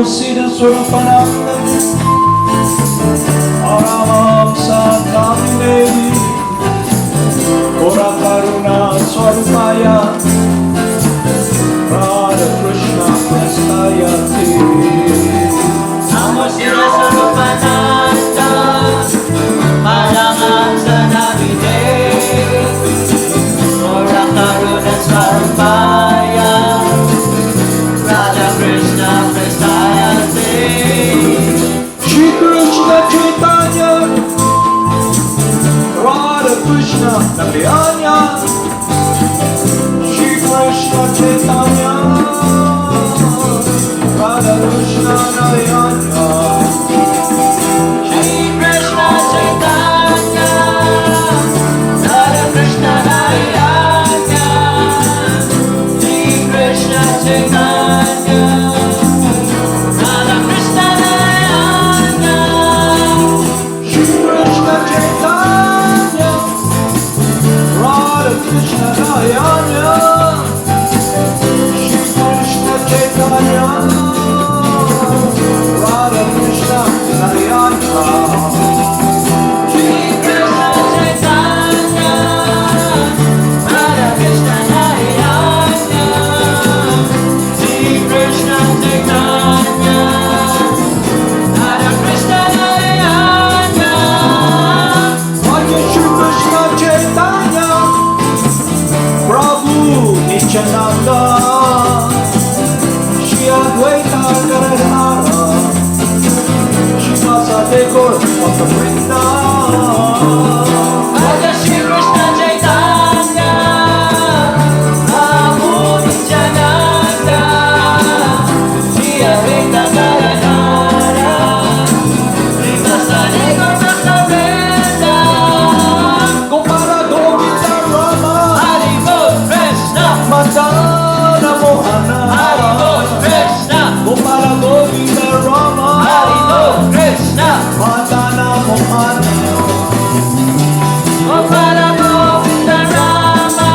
Siddhaswarupananda, Paramahamsa Devi, Gora Karuna Swarupaya, Radha Krishna Prastayati. Namo Siddhaswarupananda, Paramahamsa Devi, Gora Karuna Swarupaya, Radha Krishna Prastayati. Shri Krishna Chaitanya, Radha Krishna Narayana, Shri Krishna Chaitanya, Radha Krishna Narayana, Shri Krishna Chaitanya, Radha Krishna Narayana, Shri Krishna Chaitanya, Radha Krishna Narayana, Shri Krishna Chaitanya, Radha Krishna Narayana, Shri Krishna Chaitanya, Radha Krishna Narayana. Shri Krishna Chaitanya, Radha Krishna Narayana, Shri Krishna Chaitanya, Radha Krishna Narayana. Shri Krishna Chaitanya, Prabhu Nityananda, Shri Advaita Gadadhara, Shri Vasade Gaur Bhakta-vrinda. Raja Shri Krishna Chaitanya, Prabhu Nityananda, Shri Advaita Gadadhara, Shri Vasade Gaur Bhakta-vrinda. Gopala Govinda Rama, Hari Bol Krishna, Madana Mohana, Hari Bol Krishna, Gopala Govinda Rama, Hari Bol Krishna, Madana Mohana. Gopala Govinda Rama,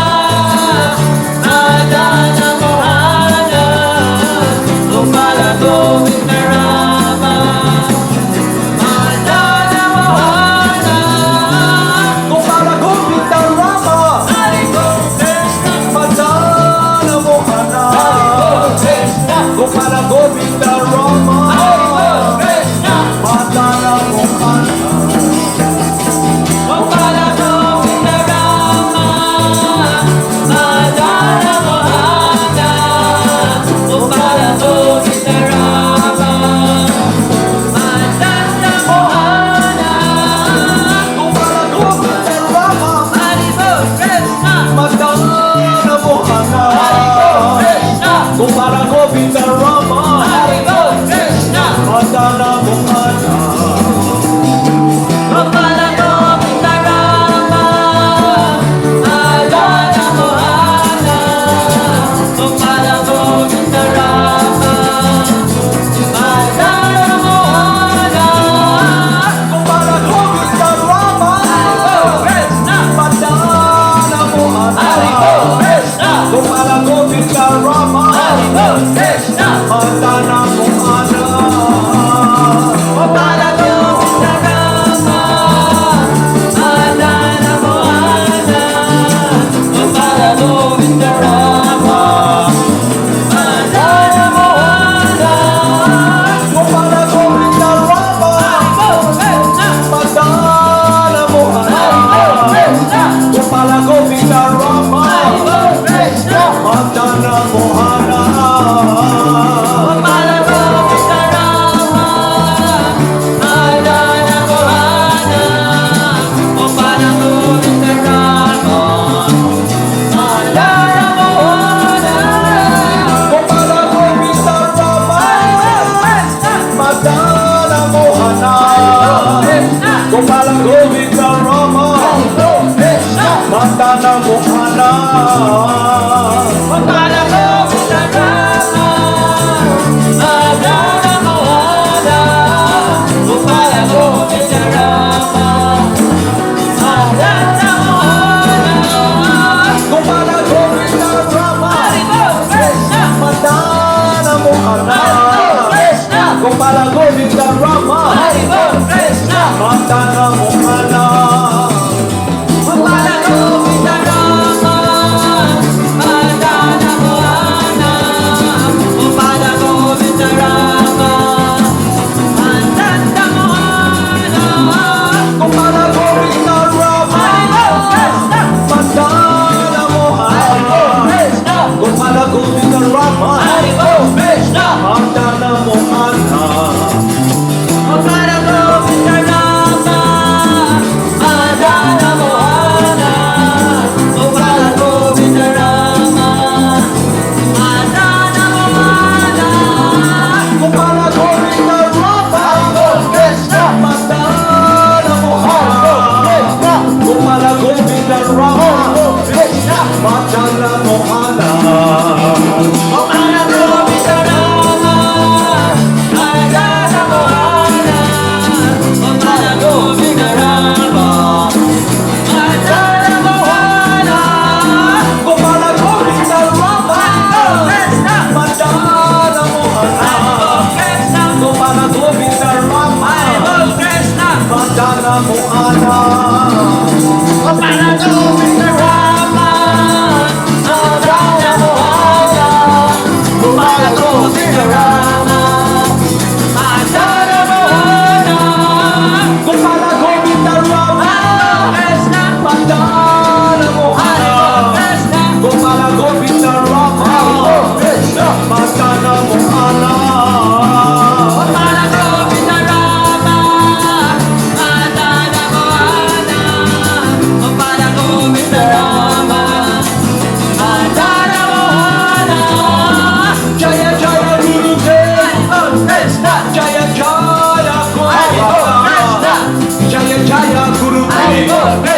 Madana Mohana, Gopala Govinda Rama, Madana Mohana. Gopala Govinda Rama, Hari Bol Krishna, Madana Mohana, Hari Bol Krishna, Gopala Govinda Rama, Hari Bol Krishna, Madana Mohana. Gopala Govinda Rama, Madana Mohana, Gopala Govinda Rama, Madana Mohana. Gopala Govinda Rama, Hari Bol Krishna, Madana Mohana, Hari Bol Krishna, Gopala Govinda Rama, Hari Bol Krishna, Madana Mohana. Gopala Govinda Rama, Madana Mohana, Gopala Govinda Rama, Madana Mohana. Gopala Govinda Rama, Hari Bol Krishna, Madana Mohana, Hari Bol Krishna, Gopala Govinda Rama, Hari Bol Krishna, Madana Mohana. Gopala Govinda Rama, Madana Mohana, Gopala Govinda Rama, Madana Mohana. Gopala Govinda Rama, Hari Bol Krishna, Madana Mohana, Gopala Govinda Rama, Madana Mohana, Gopala Govinda Rama, Madana Mohana. Gopala Govinda Rama, Madana Mohana, Gopala Govinda Rama, Madana Mohana. Gopala Govinda Rama, Madana Mohana, Gopala Govinda Rama, Madana Mohana. Gopala Govinda Rama, Hari Bol Krishna, Madana Mohana, Hari Bol Krishna,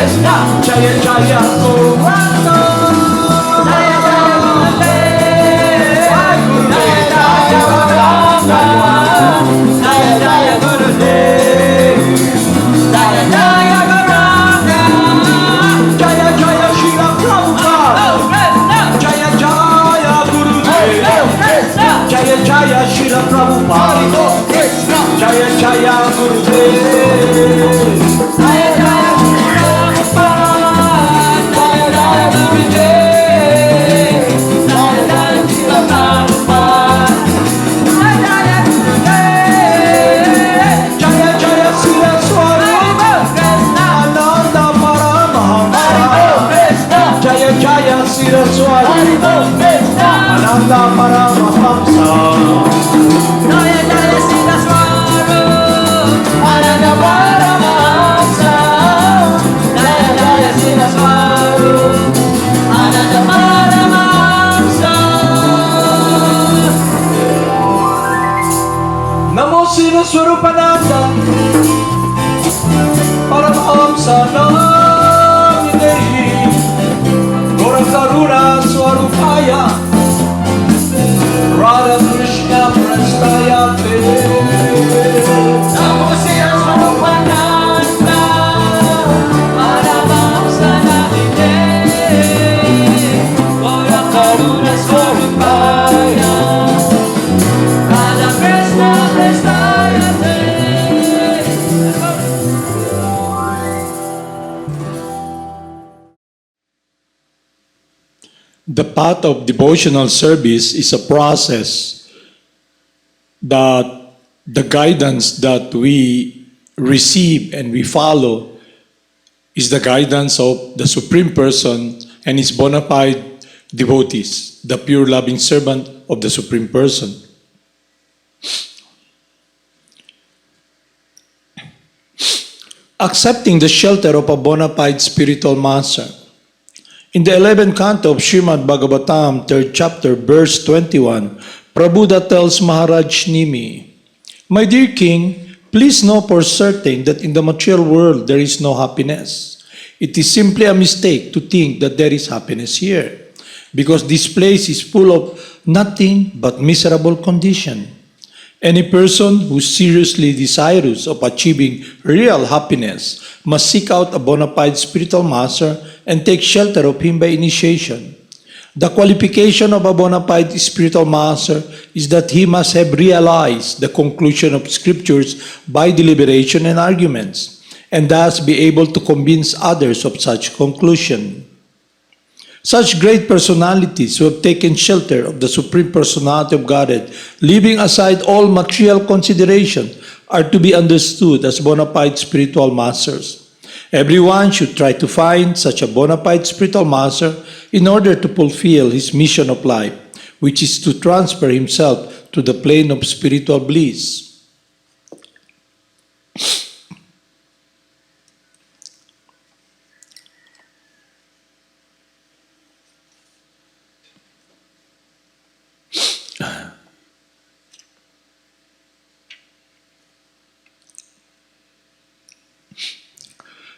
Krishna, Jaya Jaya Gauranga. Jaya Jaya Gurudev, Jaya Jaya Gauranga, Jaya Jaya Gurudev, Jaya Jaya Gauranga, Jaya Jaya Shila Prabhupada. Oh Krishna, Jaya Jaya Gurudev. Oh Krishna, Jaya Jaya Shila Prabhupada. Jaya Jaya Gurudev. Jaya Jaya Prabhupada, Jaya Jaya Gurudev, Jaya Jaya Srila Prabhupada, Jaya Jaya Gurudev, Jaya Jaya Siddhaswarupananda Paramahamsa. Jaya Jaya Siddhaswarupananda Paramahamsa. Jaya Jaya Siddhaswarupananda Paramahamsa, Jaya Jaya Siddhaswarupananda Paramahamsa. Namo Siddhaswarupananda Paramahamsa Naminehi Gaura Karuna Swarupaya Radha Krishna Prastayate. Namo Siddhaswarupananda Paramahamsa Namine Gaura Karuna Swarupaya Radha Krishna Prastayate. The path of devotional service is a process that the guidance that we receive and we follow is the guidance of the Supreme Person and His bona fide devotees, the pure loving servant of the Supreme Person. Accepting the shelter of a bona fide spiritual master. In the 11th canto of Srimad Bhagavatam, 3rd chapter, verse 21, Prabhupada tells Maharaj Nimi, "My dear king, please know for certain that in the material world there is no happiness. It is simply a mistake to think that there is happiness here, because this place is full of nothing but miserable condition. Any person who is seriously desirous of achieving real happiness must seek out a bona fide spiritual master and take shelter of him by initiation. The qualification of a bona fide spiritual master is that he must have realized the conclusion of scriptures by deliberation and arguments, and thus be able to convince others of such conclusion. Such great personalities who have taken shelter of the Supreme Personality of Godhead, leaving aside all material consideration, are to be understood as bona fide spiritual masters. Everyone should try to find such a bona fide spiritual master in order to fulfill his mission of life, which is to transfer himself to the plane of spiritual bliss."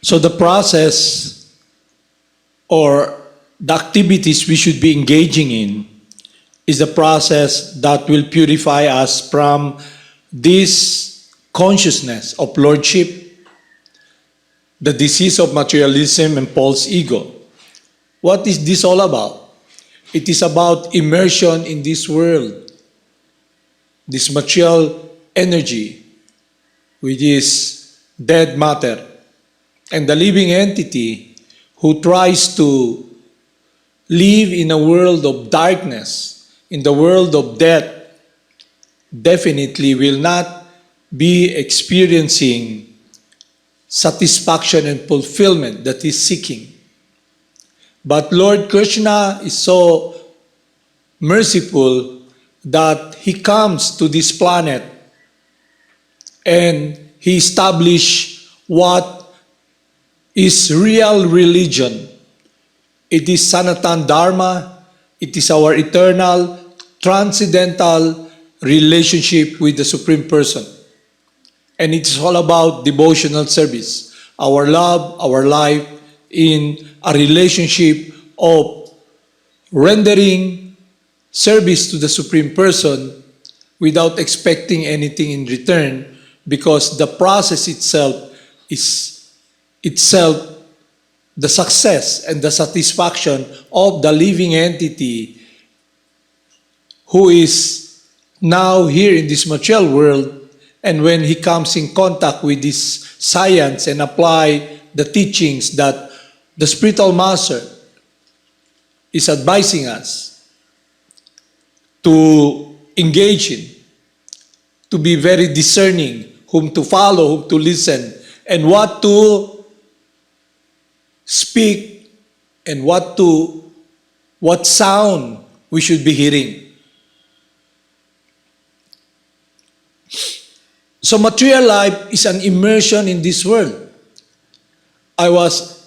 So the process or the activities we should be engaging in is the process that will purify us from this consciousness of lordship, the disease of materialism and false ego. What is this all about? It is about immersion in this world, this material energy, which is dead matter, and the living entity who tries to live in a world of darkness, in the world of death, definitely will not be experiencing satisfaction and fulfillment that he's seeking. But Lord Krishna is so merciful that he comes to this planet and he established what is real religion. It is Sanatan Dharma. It is our eternal, transcendental relationship with the Supreme Person. And it's all about devotional service. Our love, our life in a relationship of rendering service to the Supreme Person without expecting anything in return, because the process itself is the success and the satisfaction of the living entity who is now here in this material world, and when he comes in contact with this science and apply the teachings that the spiritual master is advising us to engage in, to be very discerning, whom to follow, whom to listen, and what to speak, and what sound we should be hearing. So material life is an immersion in this world. I was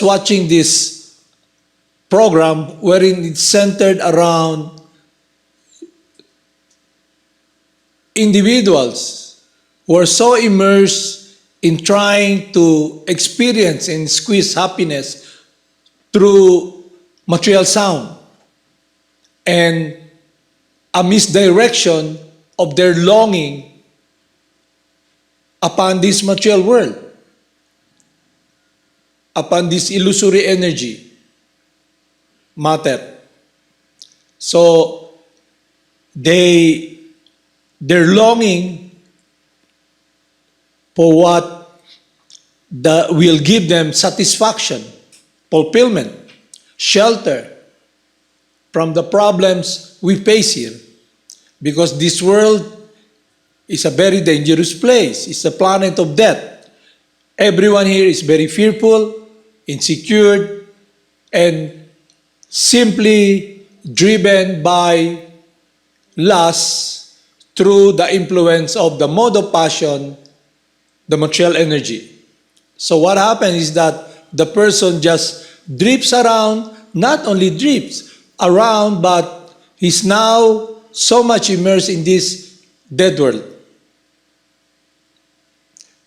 watching this program wherein it's centered around individuals who are so immersed in trying to experience and squeeze happiness through material sound, and a misdirection of their longing upon this material world, upon this illusory energy, matter. So their longing for what will give them satisfaction, fulfillment, shelter from the problems we face here. Because this world is a very dangerous place. It's a planet of death. Everyone here is very fearful, insecure, and simply driven by lust through the influence of the mode of passion, the material energy. So what happens is that the person just drifts around, not only drifts around, but he's now so much immersed in this dead world.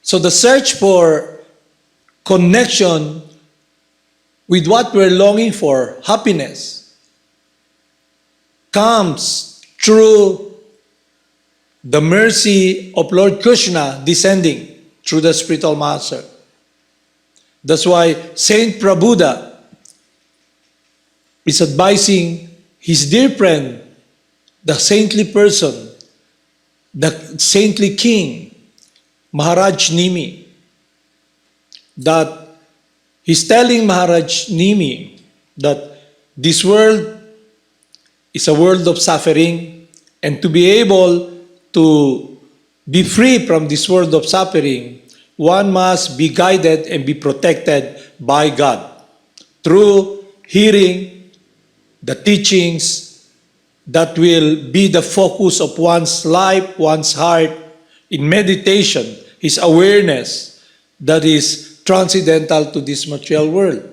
So the search for connection with what we're longing for, happiness, comes through the mercy of Lord Krsna descending through the spiritual master. That's why Saint Prabhupada is advising his dear friend, the saintly person, the saintly king, Maharaj Nimi, that he's telling Maharaj Nimi that this world is a world of suffering, and to be able to be free from this world of suffering, one must be guided and be protected by God through hearing the teachings that will be the focus of one's life, one's heart, in meditation, his awareness that is transcendental to this material world.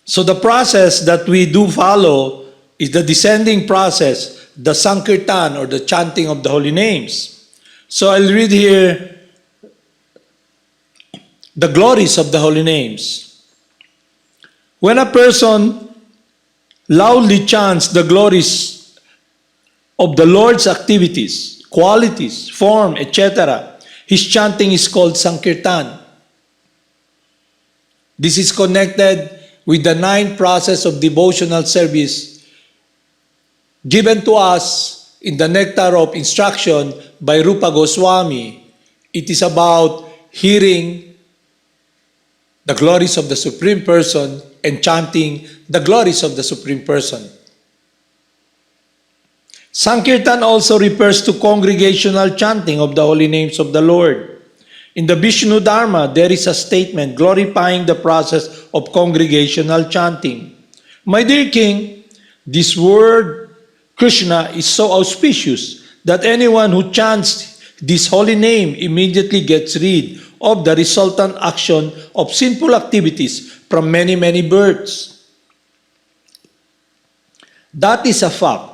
So the process that we do follow is the descending process, the Sankirtan, or the chanting of the holy names. So I'll read here the glories of the holy names. When a person loudly chants the glories of the Lord's activities, qualities, form, etc., his chanting is called Sankirtan. This is connected with the 9th process of devotional service given to us in the Nectar of Instruction by Rupa Goswami. It is about hearing the glories of the Supreme Person and chanting the glories of the Supreme Person. Sankirtan also refers to congregational chanting of the holy names of the Lord. In the Vishnu Dharma, there is a statement glorifying the process of congregational chanting. My dear King, this word Krsna is so auspicious that anyone who chants this holy name immediately gets rid of the resultant action of sinful activities from many, many births. That is a fact.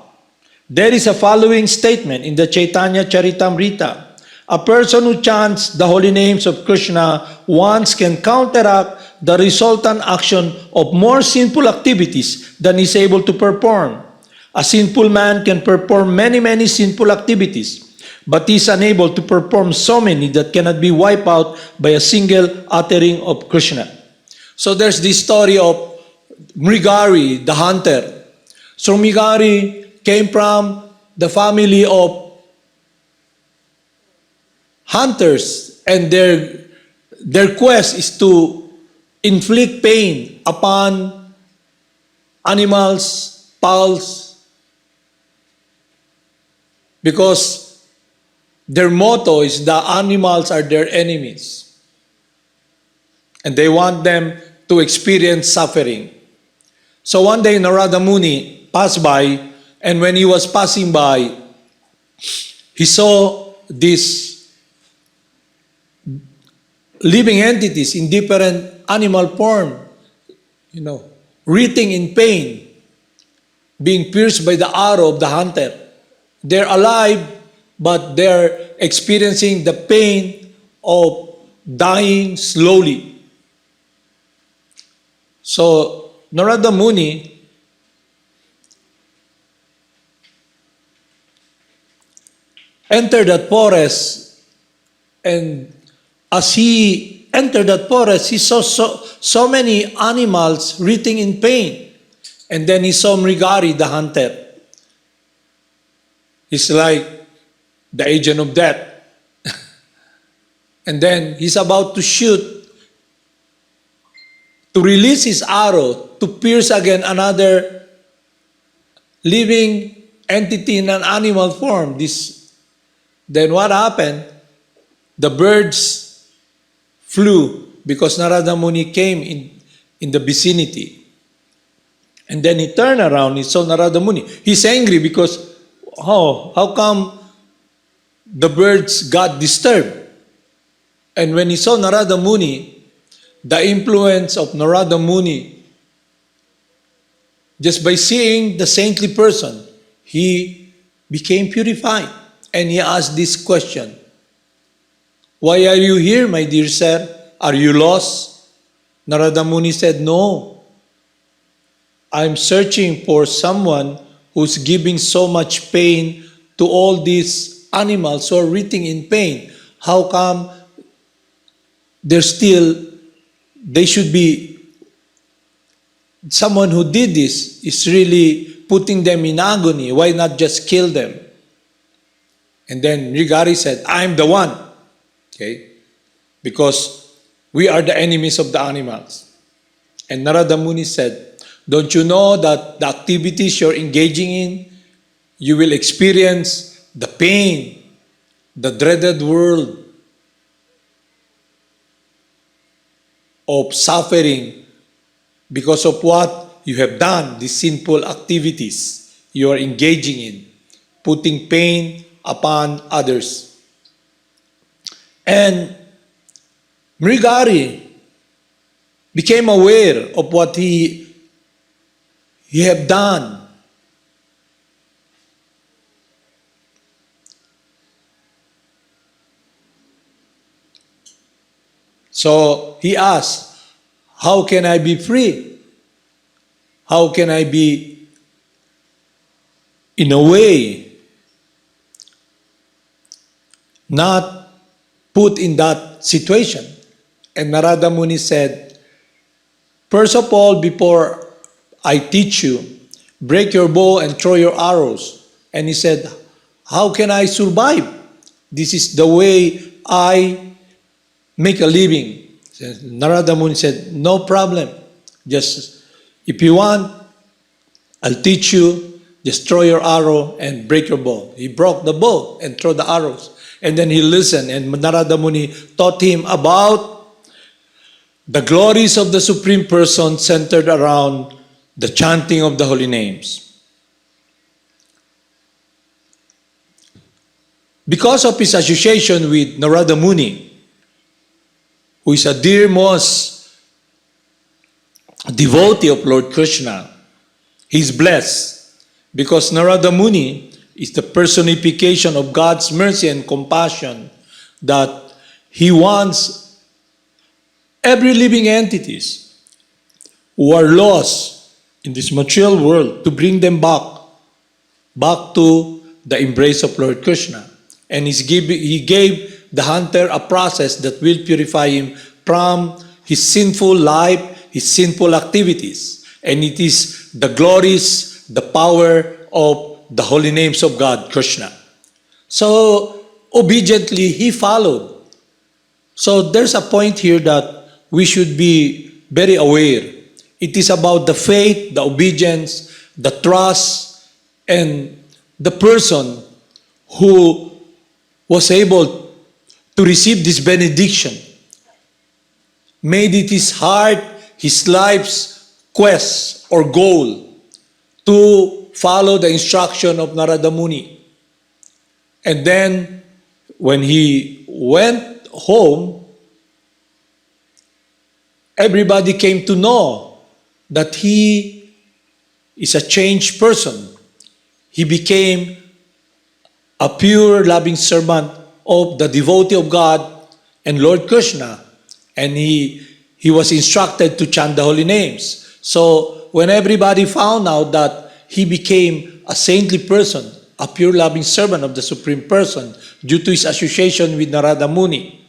There is a following statement in the Chaitanya Charitamrita. A person who chants the holy names of Krishna once can counteract the resultant action of more sinful activities than is able to perform. A sinful man can perform many sinful activities, but he is unable to perform so many that cannot be wiped out by a single uttering of Krishna. So there's this story of Mrigari, the hunter. So Mrigari came from the family of hunters, and their quest is to inflict pain upon animals, fowls, because their motto is the animals are their enemies, and they want them to experience suffering. So one day Narada Muni passed by, and when he was passing by, he saw these living entities in different animal form, writhing in pain, being pierced by the arrow of the hunter. They're alive, but they're experiencing the pain of dying slowly. So Narada Muni entered that forest, and as he entered that forest, he saw so many animals writhing in pain. And then he saw Mrigari, the hunter. He's like the agent of death. And then he's about to shoot, to release his arrow, to pierce again another living entity in an animal form. Then what happened? The birds flew because Narada Muni came in the vicinity. And then he turned around, he saw Narada Muni. He's angry because, how come the birds got disturbed? And when he saw Narada Muni, the influence of Narada Muni, just by seeing the saintly person, he became purified. And he asked this question: "Why are you here, my dear sir? Are you lost?" Narada Muni said, "No. I'm searching for someone who's giving so much pain to all these animals who are writhing in pain. How come they should be, someone who did this is really putting them in agony. Why not just kill them?" And then Mrigari said, "I'm the one." Okay? Because we are the enemies of the animals. And Narada Muni said, "Don't you know that the activities you're engaging in, you will experience the pain, the dreaded world of suffering because of what you have done, these sinful activities you are engaging in, putting pain upon others." And Mrigari became aware of what he had done. So he asked, "How can I be free? How can I be, in a way, not put in that situation?" And Narada Muni said, "First of all, before I teach you, break your bow and throw your arrows." And he said, "How can I survive? This is the way I make a living." Narada Muni said, "No problem. Just, if you want, I'll teach you. Just throw your arrow and break your bow." He broke the bow and threw the arrows. And then he listened, and Narada Muni taught him about the glories of the Supreme Person centered around the chanting of the holy names. Because of his association with Narada Muni, who is a dear most devotee of Lord Krishna, he's blessed because Narada Muni is the personification of God's mercy and compassion that he wants every living entities who are lost in this material world to bring them back to the embrace of Lord Krishna. And he gave the hunter a process that will purify him from his sinful life, his sinful activities. And it is the glories, the power of the holy names of God, Krishna. So, obediently, he followed. So, there's a point here that we should be very aware. It is about the faith, the obedience, the trust, and the person who was able to receive this benediction made it his heart, his life's quest or goal to follow the instruction of Narada Muni. And then, when he went home, everybody came to know that he is a changed person. He became a pure, loving servant of the devotee of God and Lord Krishna. And he was instructed to chant the holy names. So when everybody found out that he became a saintly person, a pure, loving servant of the Supreme Person, due to his association with Narada Muni,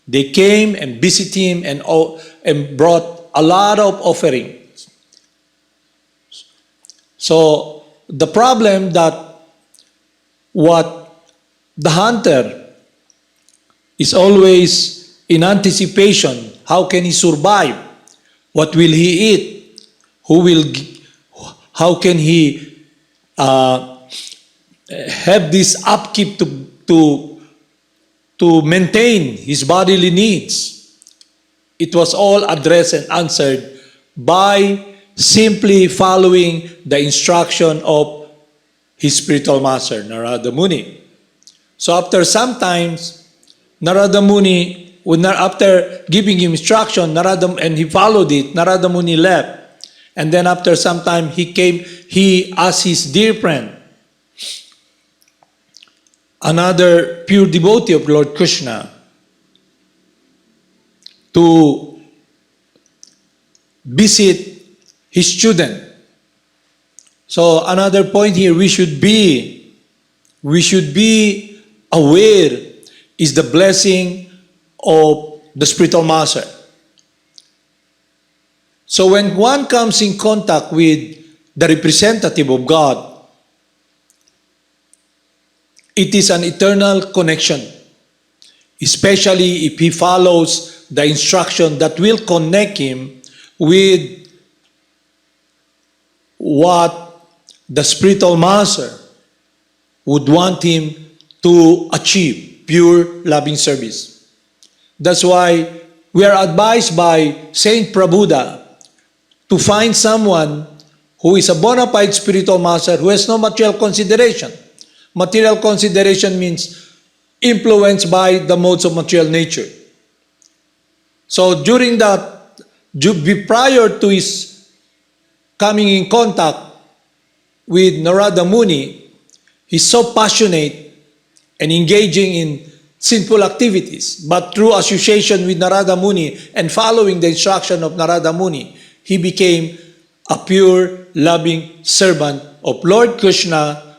they came and visited him and brought a lot of offerings. So the problem that what the hunter is always in anticipation, how can he survive? What will he eat? How can he have this upkeep to maintain his bodily needs? It was all addressed and answered by simply following the instruction of his spiritual master, Narada Muni. So after some times, Narada Muni, after giving him instruction, and he followed it, Narada Muni left. And then after some time, he asked his dear friend, another pure devotee of Lord Krishna, to visit his student. So another point here, we should be aware is the blessing of the spiritual master. So when one comes in contact with the representative of God, it is an eternal connection, especially if he follows the instruction that will connect him with what the spiritual master would want him to achieve, pure loving service. That's why we are advised by Saint Prabhupada to find someone who is a bona fide spiritual master who has no material consideration. Material consideration means influenced by the modes of material nature. So during that, prior to his coming in contact with Narada Muni, he's so passionate and engaging in sinful activities. But through association with Narada Muni and following the instruction of Narada Muni, he became a pure, loving servant of Lord Krishna,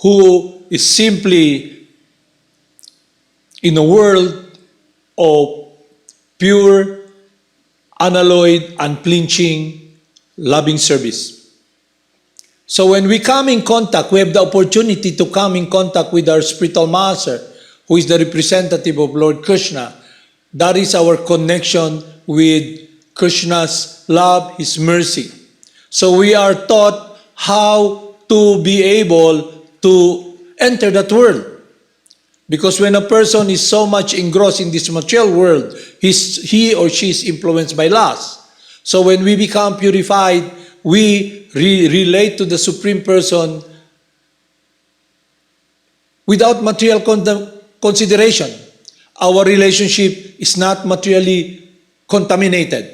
who is simply in a world of pure, unalloyed, unflinching, loving service. So when we come in contact, we have the opportunity to come in contact with our spiritual master, who is the representative of Lord Krishna. That is our connection with Krishna's love, His mercy. So we are taught how to be able to enter that world. Because when a person is so much engrossed in this material world, he or she is influenced by lust. So when we become purified, we relate to the Supreme Person without material consideration. Our relationship is not materially contaminated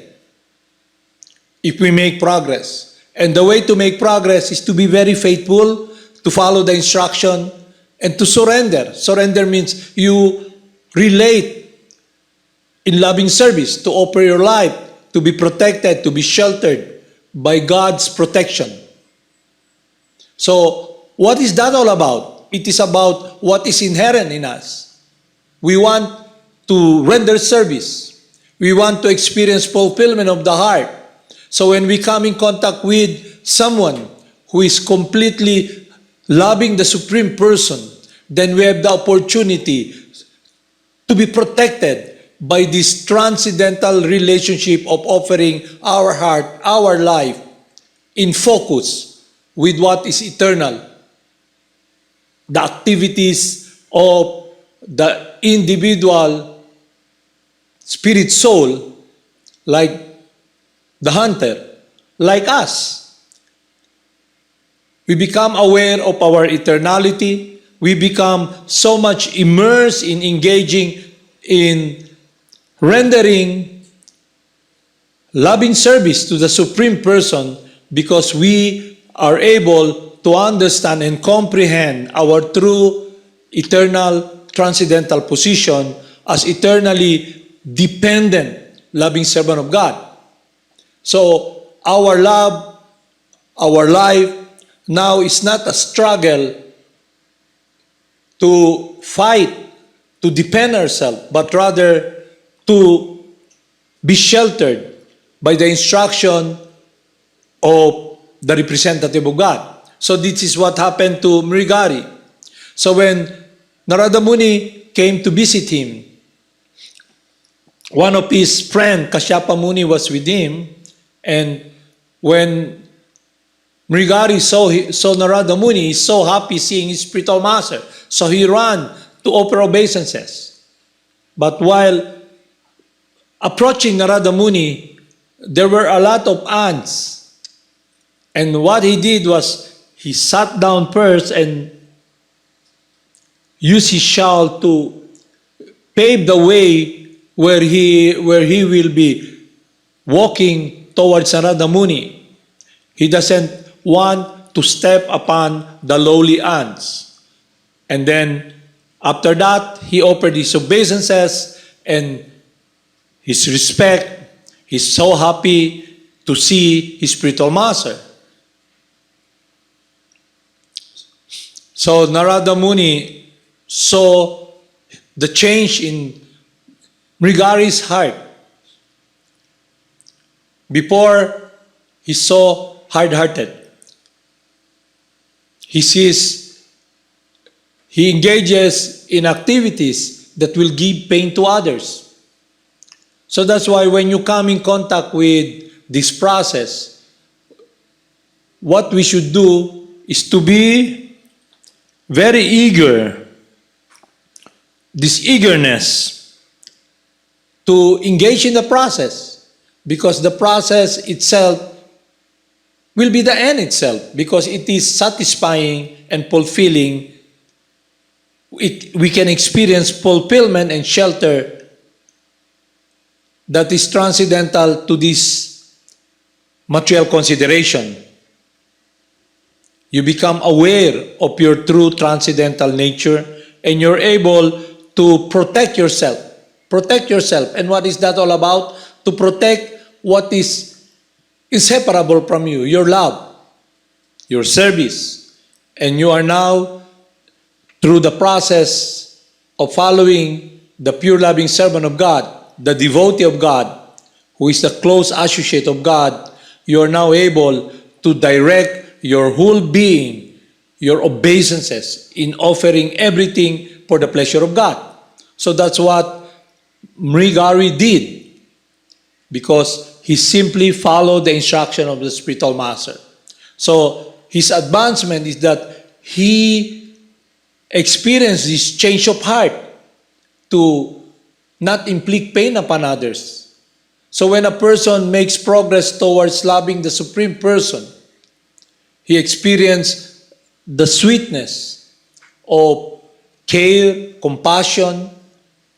if we make progress. And the way to make progress is to be very faithful, to follow the instruction, and to surrender. Surrender means you relate in loving service, to offer your life, to be protected, to be sheltered by God's protection. So, what is that all about? It is about what is inherent in us. We want to render service. We want to experience fulfillment of the heart. So when we come in contact with someone who is completely loving the Supreme Person, then we have the opportunity to be protected by this transcendental relationship of offering our heart, our life, in focus with what is eternal. The activities of the individual spirit soul, like the hunter, like us. We become aware of our eternality. We become so much immersed in engaging in rendering loving service to the Supreme Person because we are able to understand and comprehend our true eternal transcendental position as eternally dependent loving servant of God. So our love, our life now is not a struggle to fight, to defend ourselves, but rather to be sheltered by the instruction of the representative of God. So this is what happened to Mrigari. So when Narada Muni came to visit him, one of his friend, Kashyapa Muni, was with him, and when Mrigari saw Narada Muni, he's so happy seeing his spiritual master. So he ran to offer obeisances. But while approaching Narada Muni, there were a lot of ants. And what he did was, he sat down first and used his shawl to pave the way where he will be walking towards Narada Muni. He doesn't want to step upon the lowly ants. And then, after that, he offered his obeisances and his respect. He's so happy to see his spiritual master. So Narada Muni saw the change in Mrigari's heart. Before, he saw hard-hearted. He engages in activities that will give pain to others. So that's why when you come in contact with this process, what we should do is to be very eager, this eagerness to engage in the process, because the process itself will be the end itself, because it is satisfying and fulfilling. We can experience fulfillment and shelter that is transcendental to this material consideration. You become aware of your true transcendental nature, and you're able to protect yourself. Protect yourself. And what is that all about? To protect what is inseparable from you, your love, your service. And you are now, through the process of following the pure loving servant of God, the devotee of God, who is the close associate of God, you are now able to direct your whole being, your obeisances, in offering everything for the pleasure of God. So that's what Mrigari did, because he simply followed the instruction of the spiritual master. So his advancement is that he experienced this change of heart to not inflict pain upon others. So when a person makes progress towards loving the Supreme Person, he experienced the sweetness of care, compassion,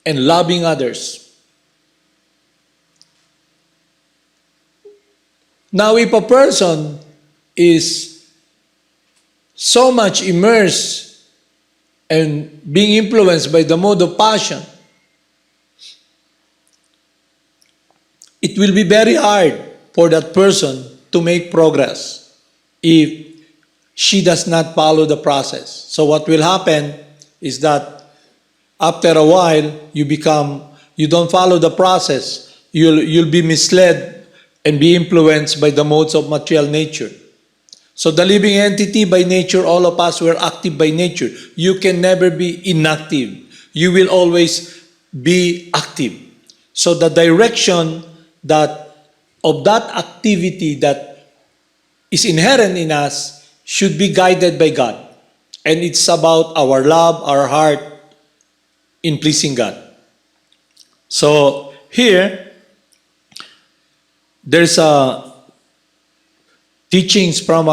and loving others. Now, if a person is so much immersed and being influenced by the mode of passion, it will be very hard for that person to make progress if she does not follow the process. So what will happen is that after a while, you don't follow the process. You'll be misled and be influenced by the modes of material nature. So the living entity by nature, all of us were active by nature. You can never be inactive. You will always be active. So the direction of that activity that is inherent in us should be guided by God. And it's about our love, our heart in pleasing God. So here, there's teachings from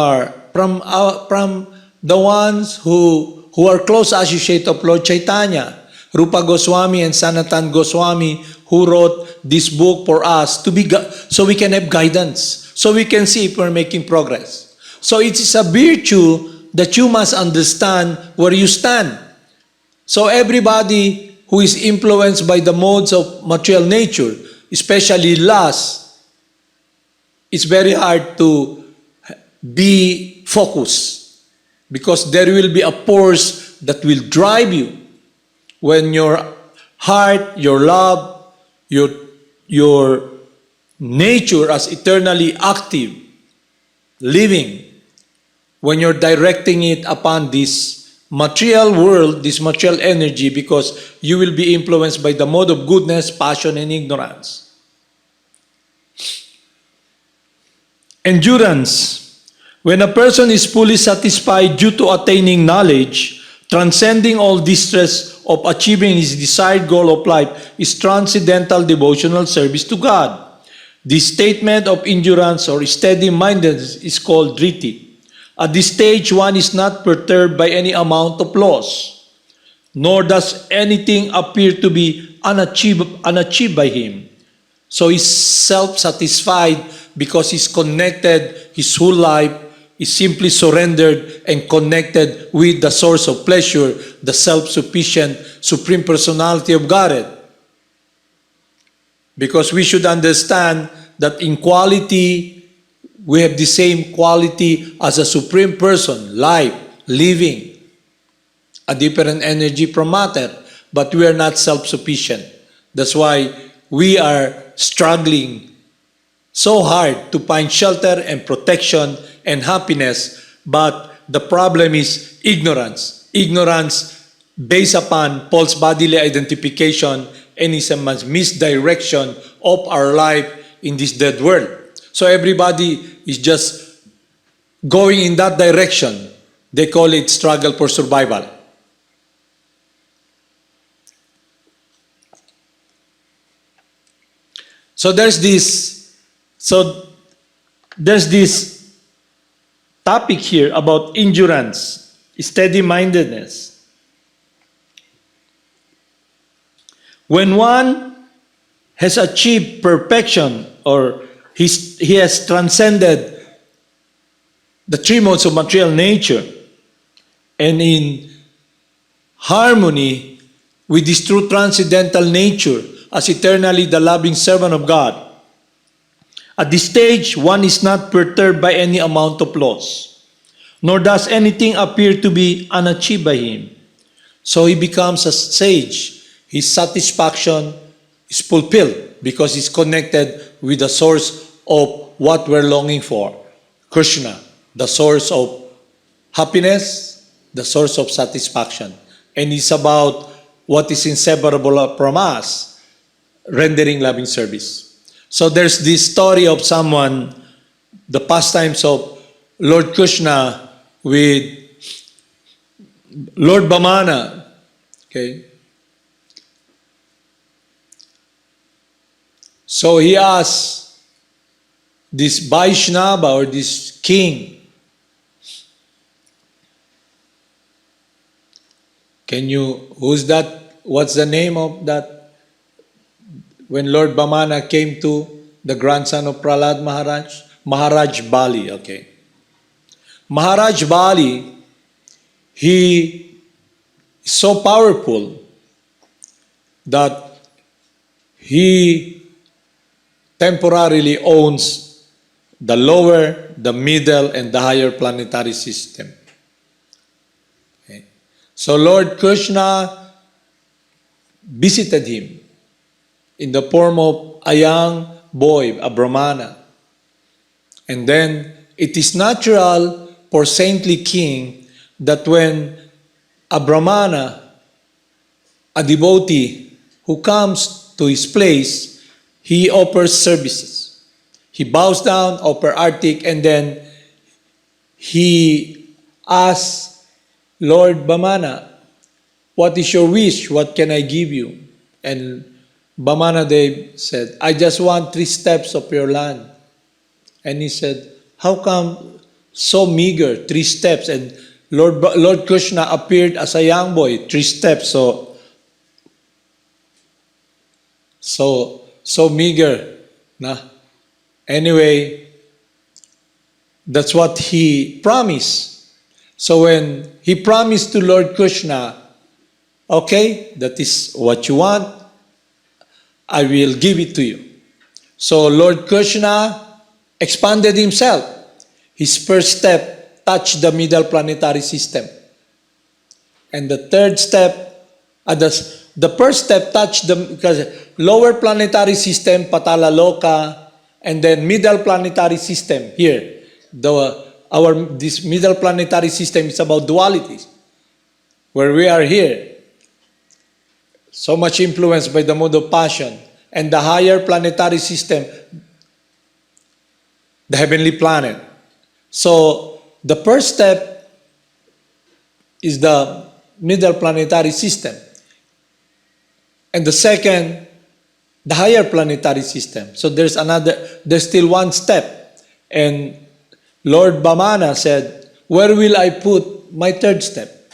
the ones who are close associate of Lord Chaitanya, Rupa Goswami and Sanatan Goswami, who wrote this book for us so we can have guidance, so we can see if we're making progress. So it is a virtue that you must understand where you stand. So everybody who is influenced by the modes of material nature, especially lust, it's very hard to be focused because there will be a force that will drive you when your heart, your love, your nature as eternally active, living, when you're directing it upon this material world, this material energy, because you will be influenced by the mode of goodness, passion, and ignorance. Endurance. When a person is fully satisfied due to attaining knowledge, transcending all distress of achieving his desired goal of life is transcendental devotional service to God. This statement of endurance or steady-mindedness is called driti. At this stage, one is not perturbed by any amount of loss, nor does anything appear to be unachieved by him. So he's self-satisfied because he's connected, his whole life is simply surrendered and connected with the source of pleasure, the self-sufficient Supreme Personality of Godhead. Because we should understand that in quality, we have the same quality as a Supreme Person, life, living, a different energy from matter, but we are not self-sufficient. That's why we are struggling so hard to find shelter and protection and happiness, but the problem is ignorance. Ignorance based upon false bodily identification and is a misdirection of our life in this dead world. So everybody is just going in that direction. They call it struggle for survival. So there's this topic here about endurance, steady-mindedness. When one has achieved perfection or he has transcended the three modes of material nature and in harmony with this true transcendental nature as eternally the loving servant of God, at this stage, one is not perturbed by any amount of loss, nor does anything appear to be unachieved by him. So he becomes a sage. His satisfaction is fulfilled because he's connected with the source of what we're longing for, Krsna, the source of happiness, the source of satisfaction. And it's about what is inseparable from us, rendering loving service. So there's this story of someone, the pastimes of Lord Krsna with Lord Vamana. Okay. So he asked this Vaishnava or this king, who's that? What's the name of that? When Lord Vamana came to the grandson of Prahlad Maharaj? Maharaj Bali, okay. Maharaj Bali, he is so powerful that he temporarily owns the lower, the middle, and the higher planetary system. Okay. So Lord Krishna visited him in the form of a young boy, a Brahmana. And then it is natural for saintly king that when a Brahmana, a devotee who comes to his place, he offers services. He bows down, offers artik, and then he asks, Lord Brahmana, what is your wish? What can I give you? And Brahmana Dev said, I just want 3 steps of your land. And he said, how come so meager, 3 steps? And Lord Krishna appeared as a young boy, 3 steps. So meager. Na? Anyway, that's what he promised. So when he promised to Lord Krishna, okay, that is what you want, I will give it to you. So Lord Krishna expanded himself. His first step touched the middle planetary system. And the third step, the first step touched the because lower planetary system, Patala Loka, and then middle planetary system here. This middle planetary system is about dualities, where we are here. So much influenced by the mode of passion. And the higher planetary system, the heavenly planet. So the first step is the middle planetary system. And the second, the higher planetary system. So there's still one step. And Lord Brahmana said, where will I put my third step?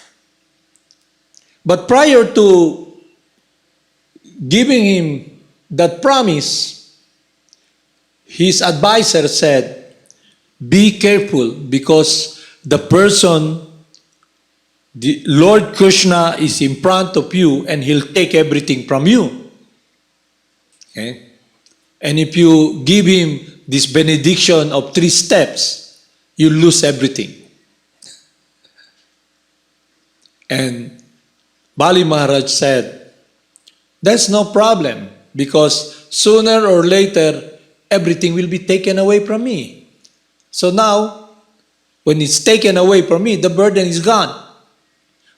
But prior to giving him that promise, his advisor said, be careful because the person, the Lord Krishna is in front of you and he'll take everything from you. Okay? And if you give him this benediction of 3 steps, you lose everything. And Bali Maharaj said, that's no problem because sooner or later, everything will be taken away from me. So now, when it's taken away from me, the burden is gone.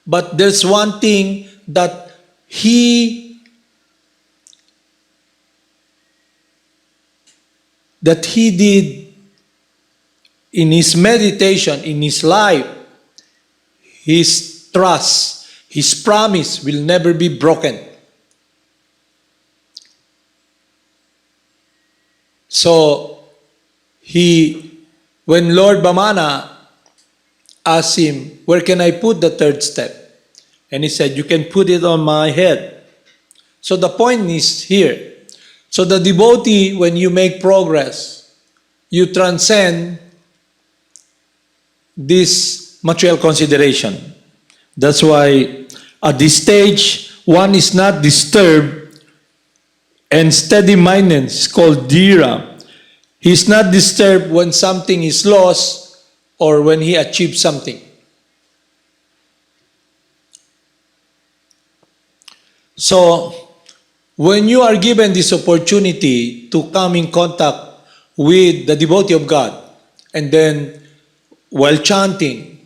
But there's one thing that he did in his meditation, in his life. His trust, his promise will never be broken. So, when Lord Brahmana asked him, where can I put the third step? And he said, you can put it on my head. So the point is here. So the devotee, when you make progress, you transcend this material consideration. That's why at this stage, one is not disturbed and steady-minded. It's called dhira. He's not disturbed when something is lost or when he achieves something. So, when you are given this opportunity to come in contact with the devotee of God, and then while chanting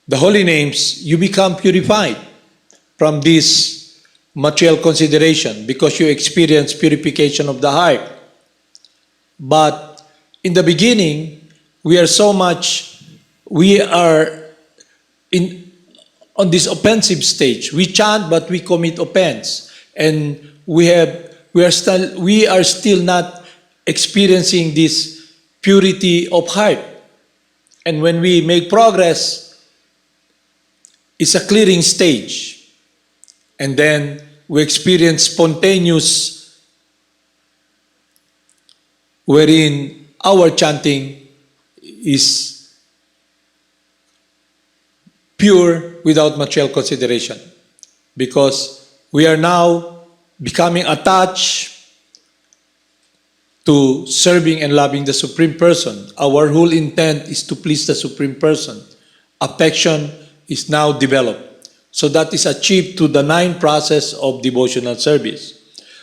the holy names, you become purified from this material consideration because you experience purification of the heart. But in the beginning, we are on this offensive stage. We chant, but we commit offense, and we are still not experiencing this purity of heart. And when we make progress, it's a clearing stage, and then we experience spontaneous, wherein our chanting is pure without material consideration. Because we are now becoming attached to serving and loving the Supreme Person. Our whole intent is to please the Supreme Person. Affection is now developed. So that is achieved through the 9 process of devotional service.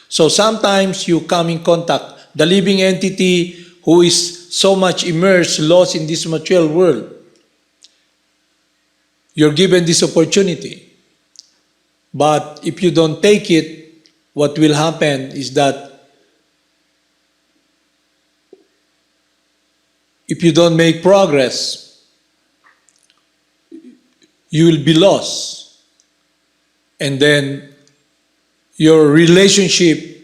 So sometimes you come in contact, the living entity who is so much immersed, lost in this material world. You're given this opportunity. But if you don't take it, what will happen is that if you don't make progress, you will be lost. And then your relationship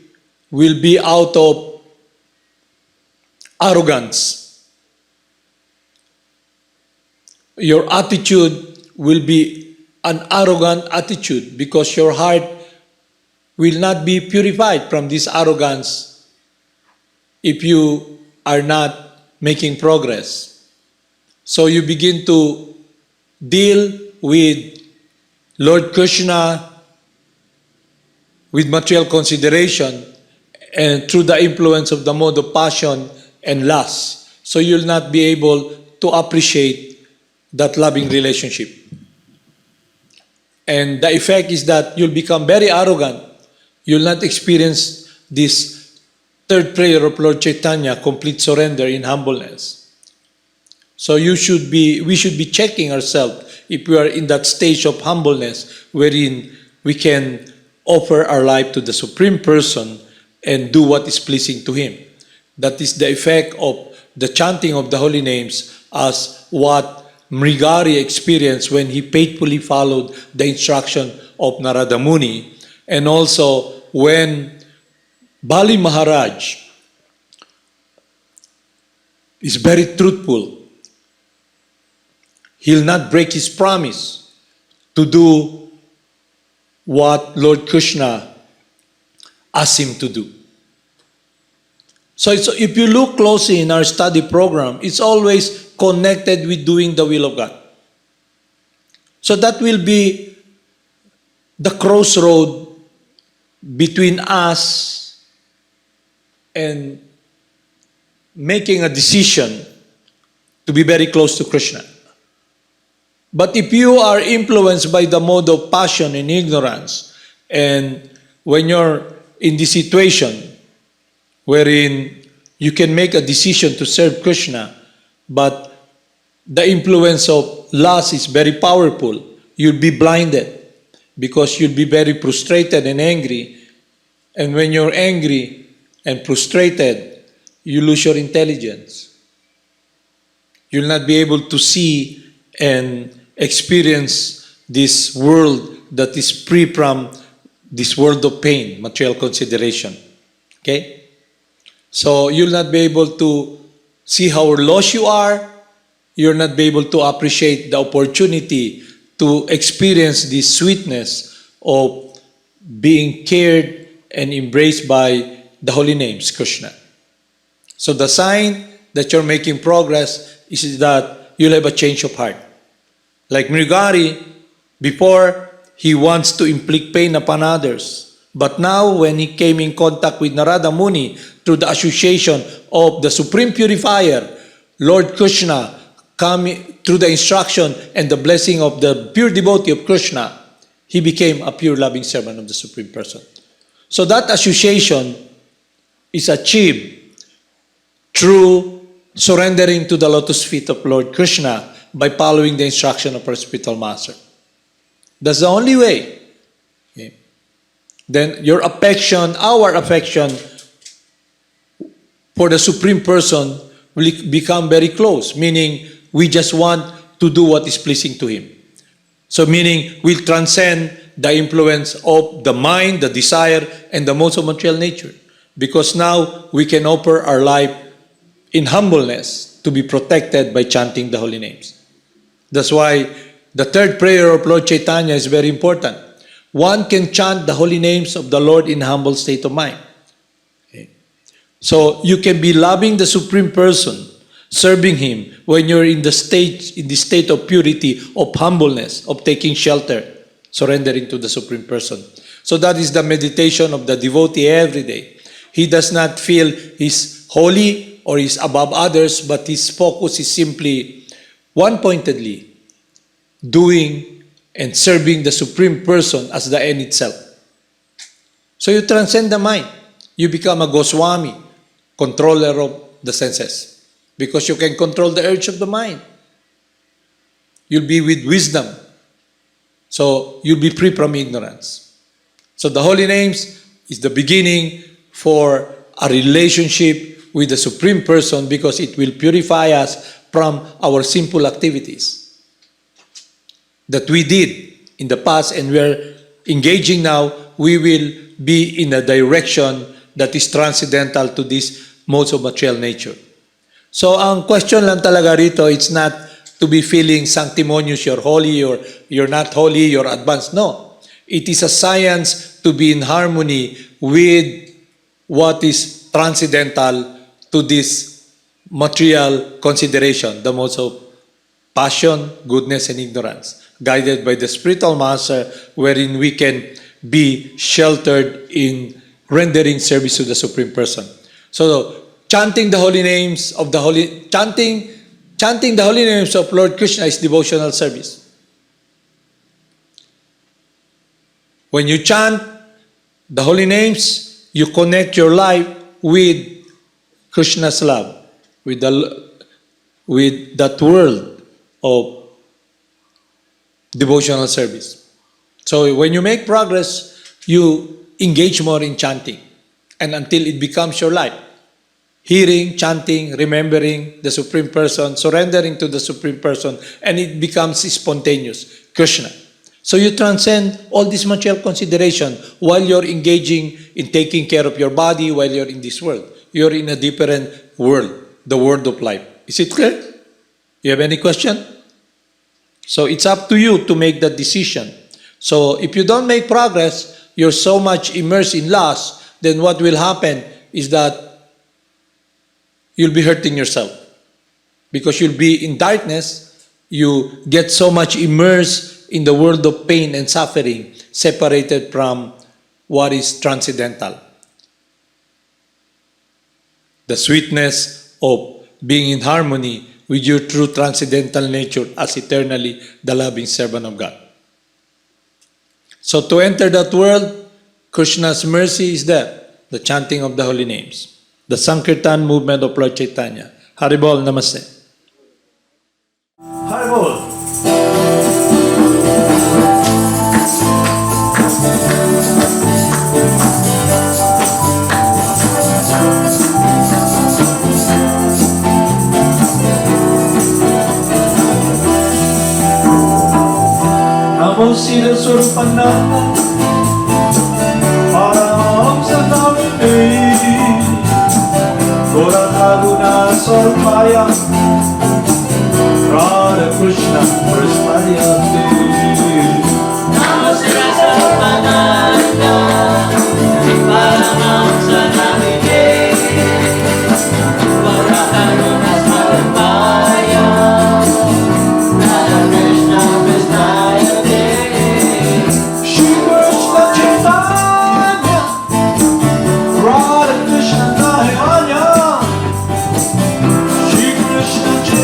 will be out of arrogance. Your attitude will be an arrogant attitude because your heart will not be purified from this arrogance if you are not making progress. So you begin to deal with Lord Krishna with material consideration and through the influence of the mode of passion and lust. So you'll not be able to appreciate that loving relationship. And the effect is that you'll become very arrogant. You'll not experience this third prayer of Lord Chaitanya, complete surrender in humbleness. So we should be checking ourselves if we are in that stage of humbleness wherein we can offer our life to the Supreme Person and do what is pleasing to Him. That is the effect of the chanting of the holy names, as what Mrigari experienced when he faithfully followed the instruction of Narada Muni, and also when Bali Maharaj is very truthful. He'll not break his promise to do what Lord Krishna asked him to do. So if you look closely in our study program, it's always connected with doing the will of God. So that will be the crossroad between us and making a decision to be very close to Krishna. But if you are influenced by the mode of passion and ignorance, and when you're in this situation wherein you can make a decision to serve Krishna, but the influence of lust is very powerful, you'll be blinded because you'll be very frustrated and angry. And when you're angry and frustrated, you lose your intelligence. You'll not be able to see and experience this world that is free from this world of pain, material consideration. Okay? So you'll not be able to see how lost you are. You'll not be able to appreciate the opportunity to experience this sweetness of being cared and embraced by the holy names, Krishna. So the sign that you're making progress is that you'll have a change of heart. Like Mrigari, before he wants to inflict pain upon others. But now when he came in contact with Narada Muni through the association of the Supreme Purifier, Lord Krishna, coming through the instruction and the blessing of the pure devotee of Krishna, he became a pure loving servant of the Supreme Person. So that association is achieved through surrendering to the lotus feet of Lord Krishna by following the instruction of our spiritual master. That's the only way. Okay. Then your affection, our affection for the Supreme Person will become very close, meaning we just want to do what is pleasing to Him. So meaning we'll transcend the influence of the mind, the desire, and the modes of material nature. Because now we can offer our life in humbleness to be protected by chanting the holy names. That's why the third prayer of Lord Chaitanya is very important. One can chant the holy names of the Lord in humble state of mind. Okay. So you can be loving the Supreme Person, serving Him, when you're in the state of purity, of humbleness, of taking shelter, surrendering to the Supreme Person. So that is the meditation of the devotee every day. He does not feel he's holy or he's above others, but his focus is simply one-pointedly doing and serving the Supreme Person as the end itself. So you transcend the mind. You become a Goswami, controller of the senses, because you can control the urge of the mind. You'll be with wisdom. So you'll be free from ignorance. So the holy names is the beginning for a relationship with the Supreme Person, because it will purify us from our sinful activities that we did in the past and we're engaging now. We will be in a direction that is transcendental to these modes of material nature. So ang question lang talaga rito, it's not to be feeling sanctimonious, you're holy, or you're not holy, you're advanced. No. It is a science to be in harmony with what is transcendental to this material consideration, the modes of passion, goodness, and ignorance, guided by the spiritual master, wherein we can be sheltered in rendering service to the Supreme Person. So, chanting the holy names of chanting the holy names of Lord Krishna is devotional service. When you chant the holy names, you connect your life with Krishna's love, with that world of devotional service. So when you make progress, you engage more in chanting, and until it becomes your life. Hearing, chanting, remembering the Supreme Person, surrendering to the Supreme Person, and it becomes spontaneous, Krishna. So you transcend all this material consideration while you're engaging in taking care of your body, while you're in this world. You're in a different world, the world of life. Is it clear? You have any question? So it's up to you to make that decision. So if you don't make progress, you're so much immersed in lust, then what will happen is that you'll be hurting yourself. Because you'll be in darkness, you get so much immersed in the world of pain and suffering, separated from what is transcendental. The sweetness of being in harmony with your true transcendental nature as eternally the loving servant of God. So to enter that world, Krishna's mercy is there, the chanting of the holy names, the Sankirtan movement of Lord Chaitanya. Haribol, Namaste. Haribol. Namo Siddhaswarupananda, Paramahamsa Namaste, Gora Karuna Sarvaya, Radha Krishna Prasthayate. Namo Siddhaswarupananda, Paramahamsa Namaste, Gora Karuna Sarvaya, Radha Krishna Prasthayate. Shri Krishna Chaitanya, Radha Krishna Chaitanya, Shri Krishna Chaitanya.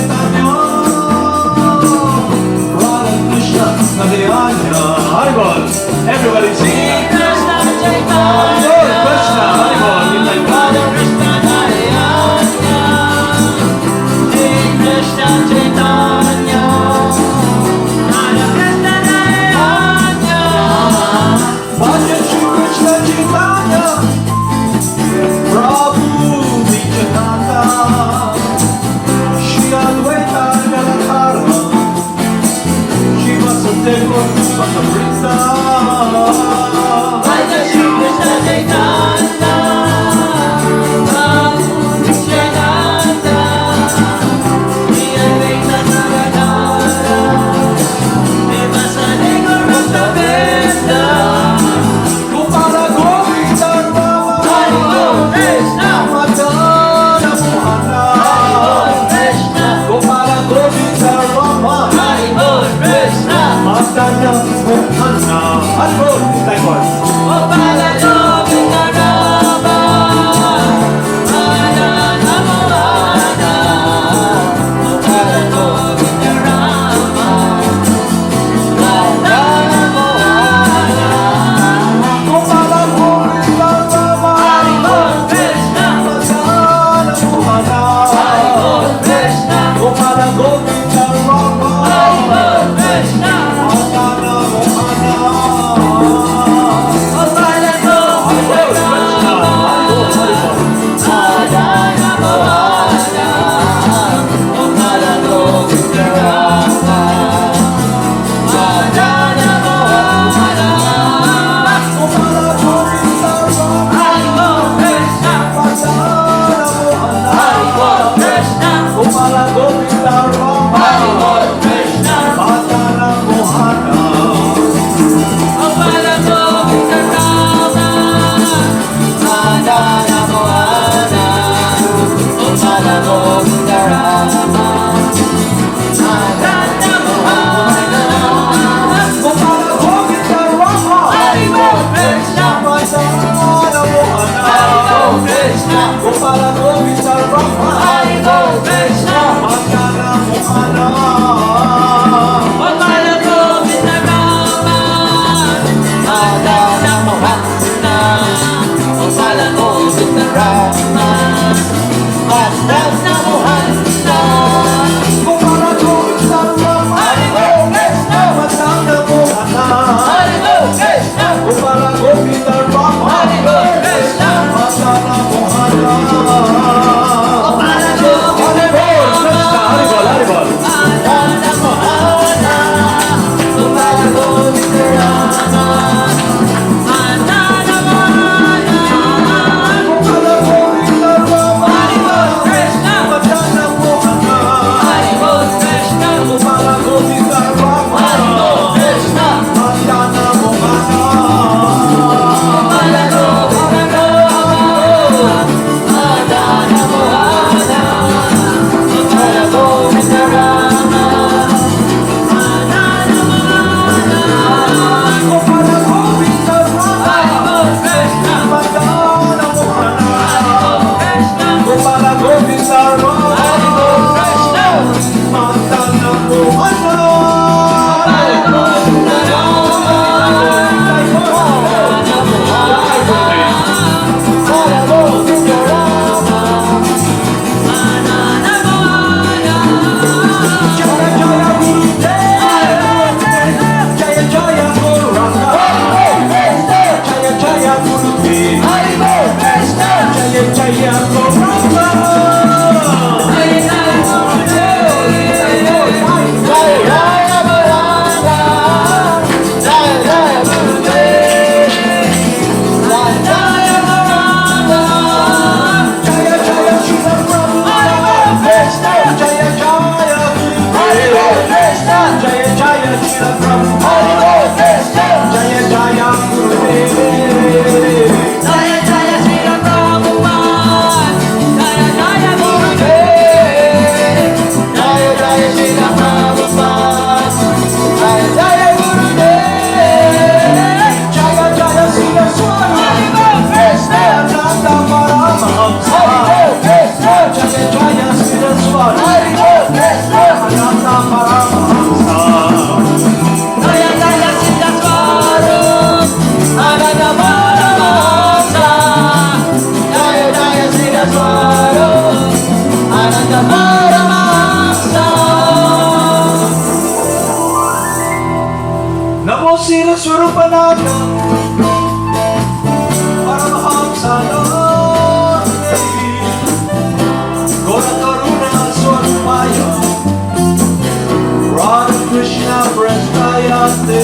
Krishna, Gopala Govinda Rama, Hare Krishna, Madana Mohana, Gopala Govinda Rama, Madana Mohana, Gopala Govinda Rama, Madana Mohana, Gopala Govinda Rama, Hare Krishna, Madana Mohana, Hare Krishna, Gopala Govinda Rama, Hare Krishna, Madana Mohana. Gopala Govinda Rama, Haribol. Madana Mohana, Gopala Govinda Rama, Madana Mohana, Gopala Govinda Rama, Hare Krishna, Madana Mohana, Hare Krishna, Gopala Govinda Rama, Hare Krishna, Madana Mohana. Gopala Govinda Rama, Madana Mohana, Gopala Govinda Rama, Madana Mohana, Gopala Govinda Rama, Hare Krishna, Madana Mohana, Krishna, Gopala Govinda Rama, Hare Krishna, Madana Mohana. Gopala Govinda Rama, Hare Govinda Rama, Madana Mohana. Jaya Jaya Gurudev, Jaya Jaya Guru Ranga, Jaya Jaya Gurudev, Jaya Jaya Guru Ranga. Jaya Jaya Shiva Prabhupada, Jaya Jaya Gurudev, Jaya Jaya Shiva Prabhupada, Jaya Jaya Gurudev. Jaya Jaya Siddhaswarupananda, Paramahamsa, Jaya Jaya Siddhaswarupananda, Paramahamsa. Ananda Paramahamsa. Namo Siddhaswarupananda, Paramahamsa Namaste, Gora Karuna Swarupaya, Radha Krishna Prestayate.